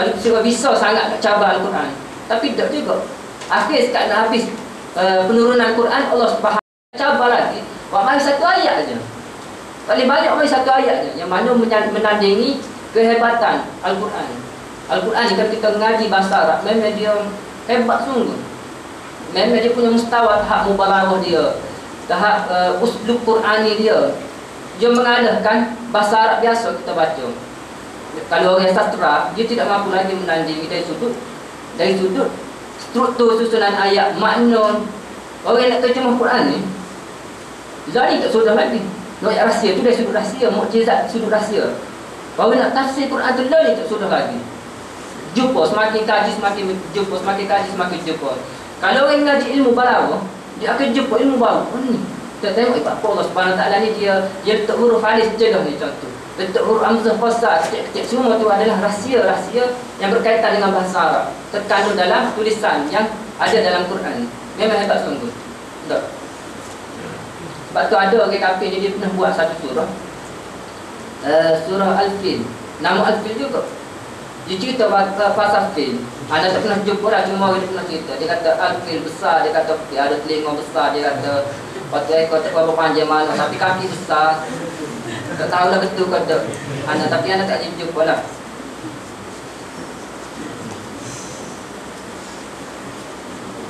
Kalau kita bisa sangat nak cabar Al-Quran, tapi tak juga. Akhir sekat nak habis penurunan Quran, Allah Subhanahu cabar lagi. Wah, mari satu ayat aja. Paling banyak mari satu ayat aja, yang mana menandingi kehebatan Al-Quran. Al-Quran ni kalau kita mengaji bahasa Arab, memang dia hebat sungguh. Memang dia punya mustawa tahap mubalaghah dia, tahap uslub Qurani dia. Dia mengalahkan bahasa Arab biasa kita baca. Kalau orang sastra, dia tidak mampu lagi menandingi dari sudut struktur susunan ayat, makna. Orang nak terjemah Quran ni Zari tak sudah lagi. Ayat rahsia tu dari sudut rahsia, mukjizat sudut rahsia. Baru nak tafsir Quran tu lagi tak sudah lagi. Jumpa semakin kaji semakin jumpa, semakin kaji semakin jumpa. Kalau orang ngaji ilmu balaghah, dia akan jumpa ilmu baru. Ni kita tengok apa Allah Subhanahu taala ni, dia letak huruf alif jelah ni contoh. Letak huruf hamzah fasal kecil-kecil, semua tu adalah rahsia-rahsia yang berkaitan dengan bahasa Arab, terkandung dalam tulisan yang ada dalam Quran. Memang hebat sungguh. Tak. Sebab tu ada orang kafir ni, dia pernah buat satu surah, surah Al-Fil. Nama Al-Fil juga. Dia cerita pasal fil. Anda tak pernah jumpa lah, cuma dia pernah cerita. Dia kata Al-Fil besar, dia kata dia ada telinga besar, dia kata pakai ekor tak berapa panjang mana, tapi kaki besar. Tak tahulah betul kata anda, tapi anda tak jumpa lah.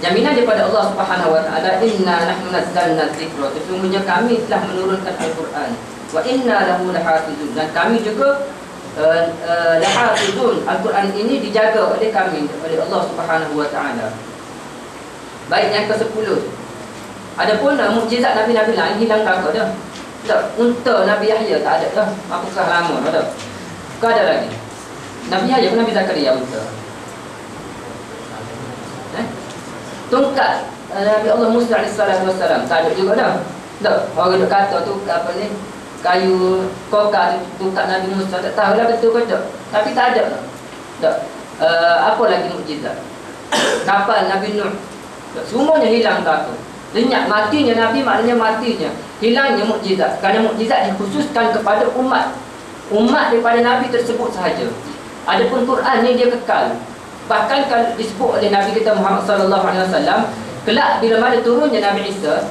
Jaminan daripada Allah Subhanahu wa taala, inna nahnu nazzalna dzikra, sesungguhnya kami telah menurunkan Al-Quran, wa inna lahu lahafizun, dan kami juga lahafizun. Al-Quran ini dijaga oleh kami, oleh Allah Subhanahu wa taala. Baik, yang ke-10. Adapun mukjizat nabi-nabi lain hilang tak dah. Tak, unta Nabi Yahya tak ada dah. Apakah lama dah. Kau ada lagi. Nabi Yahya pun Nabi Zakaria unta. Tongkat Nabi Allah Musa AS tak ada juga dah. Tak, orang duk kata tu apa ni, kayu kokar tongkat Nabi Musa, tak tahulah betul ke tak. Tapi tak ada. Tak. Apa lagi mukjizat? Kapal Nabi Nuh. Tak, semuanya hilang tak. Lenyap, matinya Nabi maknanya matinya, hilangnya mukjizat. Kerana mukjizat dikhususkan kepada umat daripada Nabi tersebut sahaja. Adapun Quran ni dia kekal. Bahkan kalau disebut oleh Nabi kita Muhammad sallallahu alaihi wasallam, kelak bila mana turunnya Nabi Isa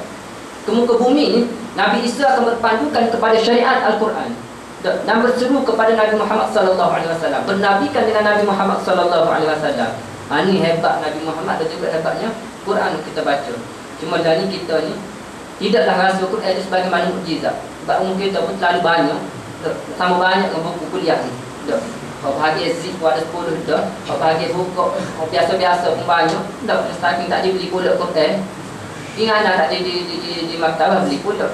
ke muka bumi ni, Nabi Isa akan berpandukan kepada syariat Al-Quran dan berseru kepada Nabi Muhammad sallallahu alaihi wasallam, bernabikan dengan Nabi Muhammad sallallahu alaihi wasallam. Ini hebat Nabi Muhammad dan juga hebatnya Quran kita baca. Cuma dari kita ni tidaklah rasa Quran itu sebagaimana mukjizat. Sebab umur kita pun terlalu banyak, sama banyak dengan buku kuliah ni. Kalau bahagia zip pun ada 10 dah. Kalau bahagia buku biasa-biasa pun banyak. Tak, saking tak dibeli pula Quran. Ingat tak di maktabah beli pula.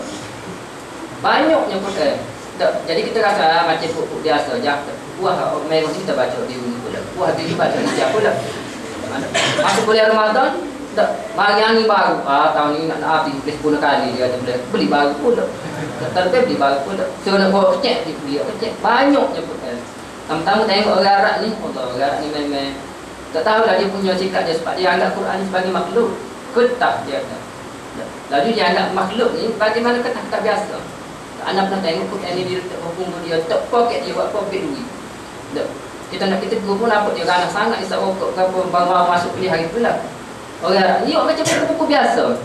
Banyaknya Quran. Tak, jadi kita rasa macam buku biasa je. Wah, merah kita baca di rumah pula. Wah, dia baca di siapa pula. Masuk kuliah Ramadan, tak, mari yang ni baru. Tahun ni nak habis 10 kali dia kata beli baru pula. Tak beli baru pula. So nak bawa kecek, dia beli kecek. Banyaknya Quran. Pertama tengok orang Arab ni, Allah, orang Arab ni memang tak tahulah dia punya sikap dia, sebab dia anggap Quran ni sebagai makhluk ketah dia kata. Lalu dia anggap makhluk ni bagaimana ketah biasa. Anda pernah tengok Quran ni dia letak hukum dia, tak poket dia buat poket duit. Kita nak kita guru pun nampak dia ganas sangat, isap rokok ke apa, baru masuk kuliah hari tu lah. Orang Arab ni macam buku-buku biasa.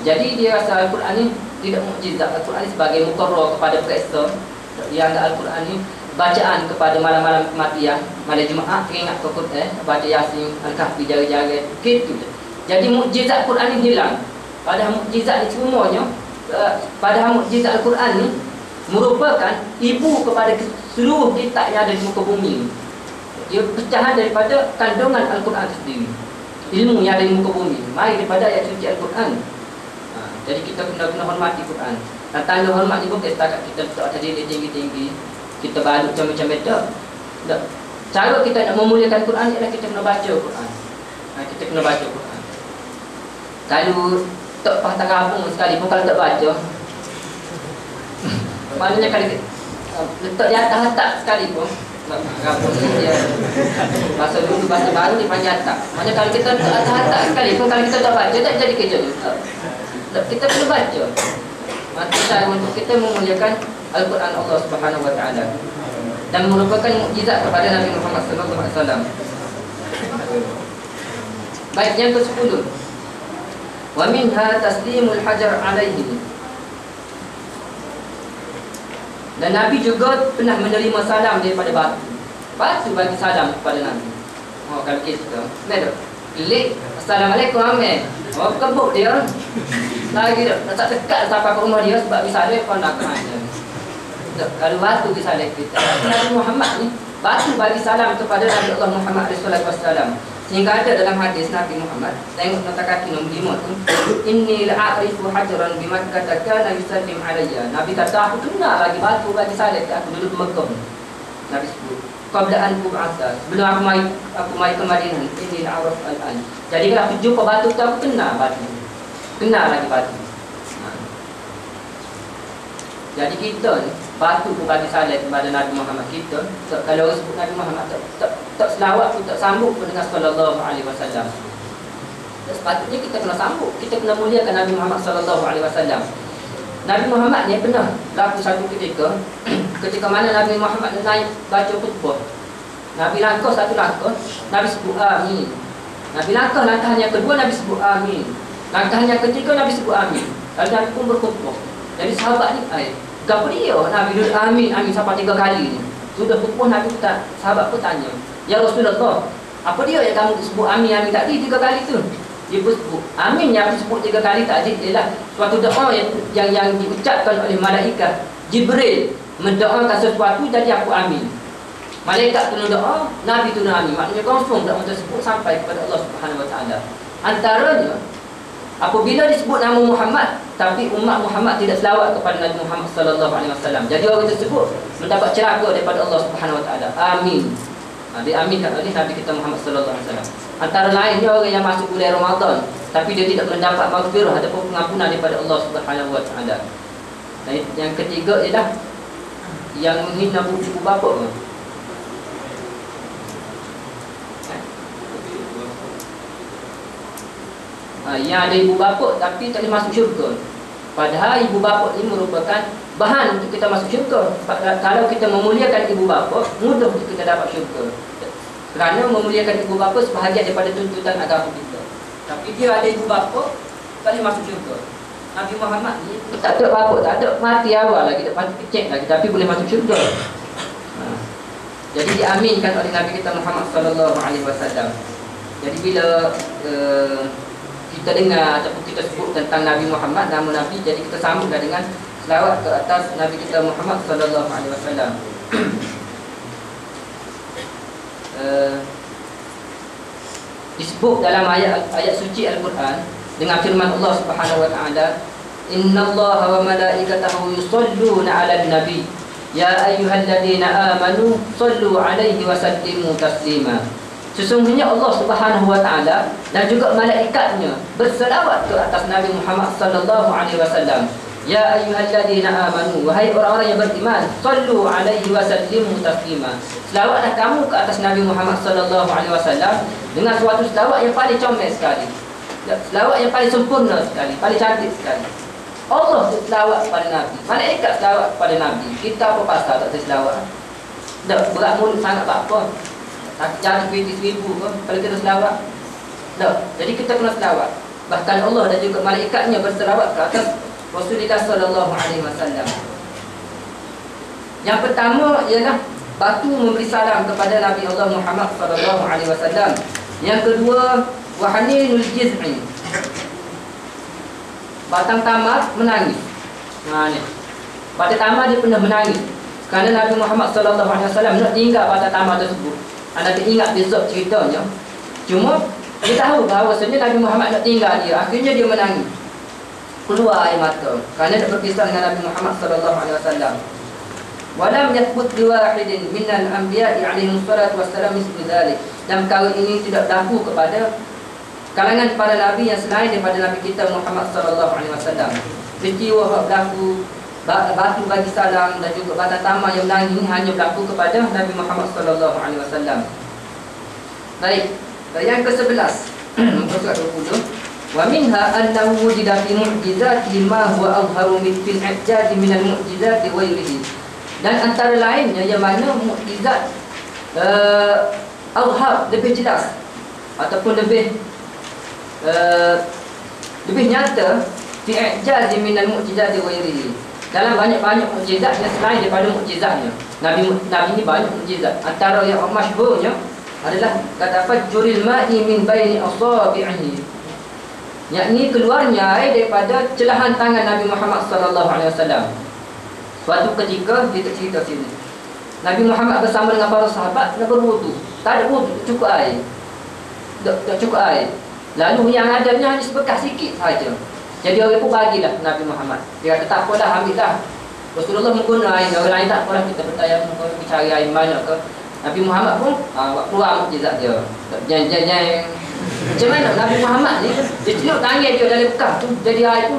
Jadi dia rasa Al-Quran ni tidak mukjizat. Al-Quran ni sebagai mukarrar kepada periksa. Dia anggap Al-Quran ni bacaan kepada malam-malam kematian, malam Jumaat ingat ke Quran, baca Yasin, Al-Kahfi, jari-jari gitu. Jadi mukjizat Quran ni hilang. Padahal mukjizat ni semuanya, padahal mukjizat Al-Quran ni merupakan ibu kepada seluruh kitab yang ada di muka bumi. Dia pecahan daripada kandungan Al-Quran sendiri. Ilmu yang ada di muka bumi mari daripada ayat suci Al-Quran. Jadi kita kena hormati Quran. Dan tanda hormat ni bukan setakat kita letak atas dinding tinggi-tinggi, kita balut macam-macam beda. Cara kita nak memuliakan Quran ialah kita kena baca Quran. Kita kena baca Quran. Kalau tak patah gabung sekali pun, kalau tak baca maknanya kalau letak di atas-atas sekali pun, gabung ni dia bahasa dulu, bahasa baru dia panggil atas. Maknanya kalau kita letak atas-atas sekali pun, kalau kita tak baca tak jadi kerja. Kita kena baca. Maka cara untuk kita memuliakan Al-Quran Allah Subhanahu wa taala. dan merupakan mukjizat kepada Nabi Muhammad sallallahu alaihi wasallam. Baik, yang ke-10. Wa minha taslimul hajar alaihi. Dan Nabi juga pernah menerima salam daripada batu. Batu bagi salam kepada Nabi. Oh, kalau kita nak klik, Assalamualaikum Amin. Oh, kebuk dia. Lagi tak dekat sampai ke rumah dia sebab bisa dia kau nak kena. Kalau batu bisa kita. Nabi Muhammad ni batu bagi salam kepada Nabi Allah Muhammad SAW. Sehingga ada dalam hadis Nabi Muhammad, tengok nota kaki nombor 5 tu, inni la'arifu hajaran bi Makkah kana yusallim alayya. Nabi kata aku kenal lagi batu bagi salam aku duduk di Mekah. Nabi sebut qabla an tub'atha, sebelum aku mai ke Madinah, inni la'arif al-an. Jadi kalau aku jumpa batu tu aku kenal batu. Kenal lagi batu. Jadi kita ni batu pun bagi salam kepada Nabi Muhammad kita. Kalau orang sebut Nabi Muhammad tak selawat pun tak sambut pun dengan sallallahu alaihi wasallam. Sepatutnya kita kena sambut, kita kena muliakan Nabi Muhammad sallallahu alaihi wasallam. Nabi Muhammad ni pernah berlaku satu ketika mana Nabi Muhammad naik baca khutbah. Nabi langkah satu langkah, Nabi sebut amin. Nabi langkah yang kedua, Nabi sebut amin. Langkah yang ketiga, Nabi sebut amin. Lalu Nabi pun berkhutbah. Jadi sahabat ni, kenapa dia Nabi duduk amin sampai 3 kali ni? Sudah khutbah Nabi pun sahabat pun tanya, ya Rasulullah, apa dia yang kamu sebut amin tadi 3 kali tu? Dia pun sebut amin yang aku sebut 3 kali tadi ialah suatu doa yang diucapkan oleh malaikat Jibril mendoakan sesuatu, jadi aku amin. Malaikat tu doa, Nabi tu amin. Maknanya confirm doa tersebut sampai kepada Allah Subhanahu Wa Taala. Antaranya apabila disebut nama Muhammad tapi umat Muhammad tidak selawat kepada Nabi Muhammad sallallahu alaihi wasallam, jadi orang tersebut mendapat celaka daripada Allah Subhanahu Wa Taala. Amin. Diaminkan oleh Nabi kita Muhammad sallallahu alaihi wasallam. Antara lainnya orang yang masuk bulan Ramadan tapi dia tidak mendapat maghfirah ataupun pengampunan daripada Allah Subhanahu Wa Taala. Dan yang ketiga ialah yang menghina ibu bapa. Yang ada ibu bapa tapi tak boleh masuk syurga. Padahal ibu bapa ini merupakan bahan untuk kita masuk syurga. Kalau kita memuliakan ibu bapa, mudah untuk kita dapat syurga. Kerana memuliakan ibu bapa sebahagian daripada tuntutan agama kita. Tapi dia ada ibu bapa, tak boleh masuk syurga. Nabi Muhammad ni tak ada bapa, tak ada, mati awal lagi, tak mati kecil lagi, tapi boleh masuk syurga. Jadi diaminkan oleh Nabi kita Muhammad sallallahu alaihi wasallam. Jadi bila kita dengar ataupun kita sebut tentang Nabi Muhammad, nama Nabi, jadi kita sambutlah dengan selawat ke atas Nabi kita Muhammad sallallahu alaihi wasallam. Disebut dalam ayat suci Al-Quran dengan firman Allah Subhanahu wa taala, innallaha wa malaikatahu yusalluna 'alan nabi ya ayyuhalladzina amanu sallu 'alaihi wa sallimu taslima. Sesungguhnya Allah Subhanahu wa taala dan juga malaikatnya berselawat ke atas Nabi Muhammad sallallahu alaihi wasallam. Ya ayyuhalladzina amanu, wahai orang-orang yang beriman, sallu alaihi wa sallimu taslima. Selawatlah kamu ke atas Nabi Muhammad sallallahu alaihi wasallam dengan suatu selawat yang paling comel sekali. Selawat yang paling sempurna sekali, paling cantik sekali. Allah selawat kepada Nabi, malaikat selawat kepada Nabi. Kita apa pasal tak selawat? Tak berat mulut sangat apa? Tak jadi PT 1000 ke kalau kita selawat? Tak. Jadi kita kena selawat. Bahkan Allah dan juga malaikatnya berselawat ke atas Rasulullah sallallahu alaihi wasallam. Yang pertama ialah batu memberi salam kepada Nabi Allah Muhammad sallallahu alaihi wasallam. Yang kedua, wahaninul jiz'i. Batang tamar menangis. Ni. Batang tamar dia pernah menangis kerana Nabi Muhammad sallallahu alaihi wasallam nak tinggal batang tamar tersebut. Anda tak ingat besok ceritanya. Cuma dia tahu bahawasanya Nabi Muhammad nak tinggal dia. Akhirnya dia menangis, keluar air mata kerana nak berpisah dengan Nabi Muhammad sallallahu alaihi wasallam. Walam yathbut biwahidin minal anbiya'i alaihi salatu wassalam mislu dzalik. Dan perkara ini tidak berlaku kepada kalangan para nabi yang selain daripada Nabi kita Muhammad sallallahu alaihi wasallam. Peristiwa yang berlaku batu bagi salam dan juga batang tamar yang menangis ini hanya berlaku kepada Nabi Muhammad sallallahu alaihi wasallam. Baik, yang ke-11 muka 20. Wa minha annahu wujida fi mu'jizatihi ma huwa azharu min fil i'jaz min al-mu'jizati wa ghairihi. Dan antara lainnya yang mana mukjizat Al-Haq lebih jelas ataupun lebih nyata fi i'jaz min al-mu'jizat ghairihi. Dalam banyak-banyak mukjizat yang selain daripada mukjizatnya. Nabi ini banyak mukjizat. Antara yang masyhurnya adalah kata fajrul ma'i min baini asabi'ihi, yakni keluarnya air daripada celahan tangan Nabi Muhammad sallallahu alaihi wasallam. Suatu ketika kita cerita sini, Nabi Muhammad bersama dengan para sahabat nak berwudu. Tak ada wudu, cukup air. Tak cukup air. Lalu yang adanya hanya sebekas sikit saja. Jadi orang pun bagilah Nabi Muhammad. Dia kata tak apalah, ambillah. Rasulullah menggunakan air, orang lain tak apalah, kita bertayamum, kita cari air mana ke. Nabi Muhammad pun keluar mukjizat dia. Jeng. Macam mana Nabi Muhammad ni, dia celuk tangan dia dalam bekas tu, jadi air tu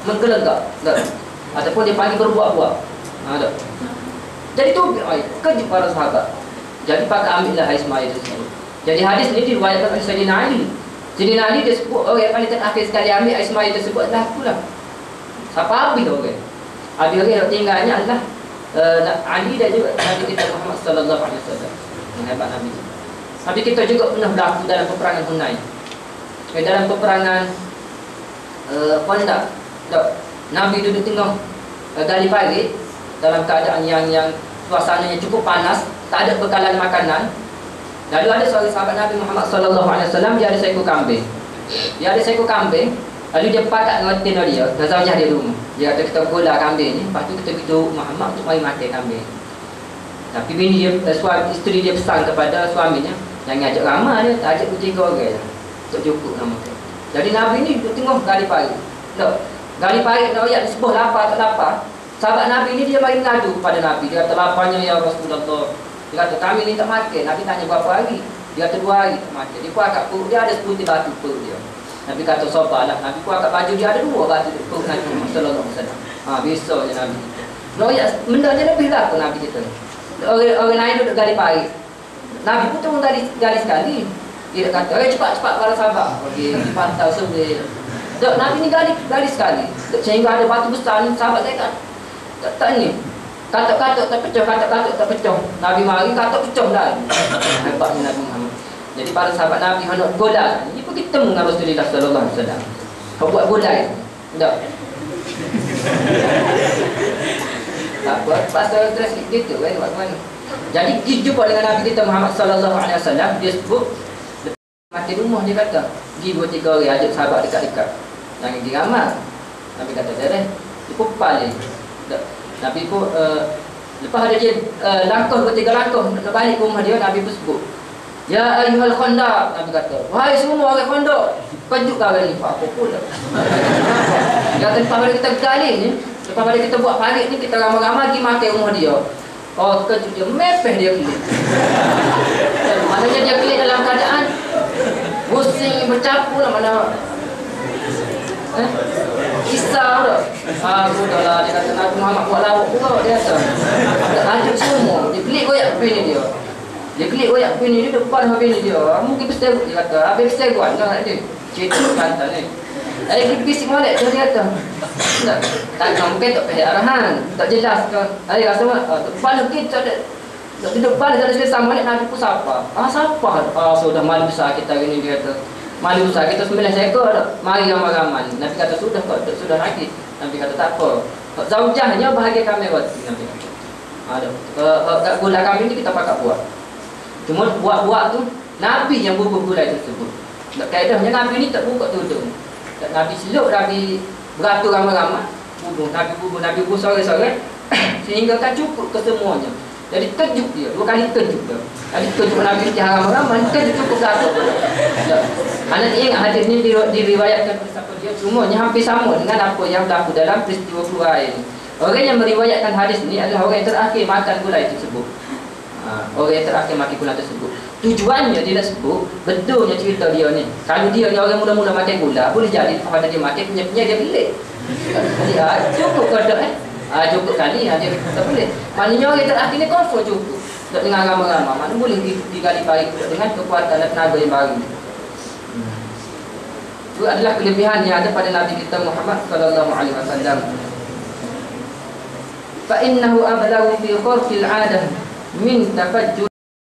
menggelegak. Ataupun dia panggil berbuak-buak. Jadi tu air, kejut para sahabat. Jadi pakai ambillah air semaya tersebut. Jadi hadis ni diriwayatkan oleh Sayyidina Ali. Sayyidina Ali dia sebut orang yang paling terakhir sekali ambil air semaya tersebut adalah akulah. Siapa habis orang? Habis orang yang tinggalnya adalah Ali dan juga Nabi kita Muhammad sallallahu alaihi wasallam. Hebat Nabi. Nabi kita juga pernah berlaku dalam peperangan Hunain. Dalam peperangan Khandaq. Nabi duduk tengah gali parit dalam keadaan yang suasananya cukup panas, tak ada bekalan makanan. Lalu ada seorang sahabat Nabi Muhammad sallallahu alaihi wasallam, dia ada seekor kambing. Lalu dia pakat dengan tina dia, dan zawjah dia di rumah. Dia kata kita gola kambing ni, lepas tu kita pergi Muhammad untuk mari makan kambing. Tapi bini dia, isteri dia pesan kepada suaminya, jangan ajak ramai dia, tak ajak 2-3 orang untuk cukup nama dia. Jadi Nabi ni duduk tengok gali parit. Gali parit nak ayat sebuah lapar tak lapar. Sahabat Nabi ni dia mari mengadu kepada Nabi. Dia kata laparnya ya Rasulullah. Dia kata kami ni tak makan. Nabi tanya berapa hari? Dia kata 2 hari tak makan. Dia pun agak perut dia ada sebutir batu perut dia. Nabi kata sabarlah. Nabi pun agak baju dia ada 2 batu perut Nabi sallallahu alaihi wasallam. Biasa je Nabi. Nak ayat benda je lebih lah ke Nabi kita. Orang lain duduk gali parit. Nabi pun turun gali sekali. Dia kata, cepat-cepat para sahabat. Okey, pantau sebel. Nabi ni gali sekali. Sehingga ada batu besar ni, sahabat saya kan tak ni. Katuk-katuk tak pecah. Nabi mari katuk pecah dah. Hebatnya Nabi Muhammad. Jadi para sahabat Nabi hendak gola. Dia pergi temu dengan Rasulullah sallallahu alaihi wasallam. Kau buat gola ni. Tak. Tak buat pasal stres gitu kan buat mana. Jadi jumpa dengan Nabi kita Muhammad sallallahu alaihi wasallam, dia sebut mati rumah, dia kata pergi 2-3 orang ajak sahabat dekat-dekat. Jangan pergi ramai. Nabi kata dah. Dia pun paling. Nabi pun lepas ada dia langkah 2-3 langkah nak balik ke rumah dia, Nabi pun sebut, ya ayyuhal Khandaq. Nabi kata, wahai semua orang Khandaq. Kejut kau ni apa pula. Dia kata lepas pada kita gali ni, lepas pada kita buat parit ni, kita ramai-ramai pergi makan rumah dia. Kejut dia, mepeh dia kelik. Maknanya dia kelik dalam keadaan pusing, bercampur lah mana. Kisah dah. Sudahlah, dia kata Nabi Muhammad buat lawak pula, dia kata. Tak lanjut semua. Dia kelik koyak bini dia. Dia depan bini dia. Mungkin bersegut, dia kata. Habis bersegut, nak dia. Cerita kata ni. Ada bisik molek, dia kata. Tak mungkin tak payah arahan. Tak jelas ke. Ada rasa depan kita ada. Di depan ada selesai molek, Nabi pun sapa. Sapa? Sudah malu besar kita hari ni, dia kata. Malu besar kita 9 ekor dah. Mari ramai-ramai. Nabi kata sudah kau, sudah lagi. Nabi kata tak apa. Zaujahnya bahagia kami roti. Nabi kata. Kat gula kami ni kita pakai buat. Cuma buat-buat tu Nabi yang bubuh gulai tersebut. Kaedahnya Nabi ni tak buka tudung. Nabi seluk, Nabi beratur ramai-ramai. Nabi bubuh sore-sore sehingga kan cukup ke semuanya. Jadi kejut dia, 2 kali kejut dia. Kali kejut Nabi ni ramai-ramai, kejut cukup beratur. Anak ingat hadis ni diriwayatkan oleh siapa dia, semuanya hampir sama dengan apa yang berlaku dalam peristiwa keluar ini. Orang yang meriwayatkan hadis ni adalah orang yang terakhir makan gulai tersebut. Orang yang terakhir makan gulai tersebut. Tujuannya dia nak sebut betulnya cerita dia ni. Kalau dia ni orang mula-mula makan gula, boleh jadi pada dia makan punya dia pelik. Jadi cukup kodok cukup kali dia tak boleh. Maknanya orang yang terakhir ni confirm cukup. Tak dengan ramai-ramai, maknanya boleh digali parit dengan kekuatan dan tenaga yang baru. Itu adalah kelebihan yang ada pada Nabi kita Muhammad sallallahu alaihi wasallam. fa innahu ablagu fi khurqil 'adah min tafajjur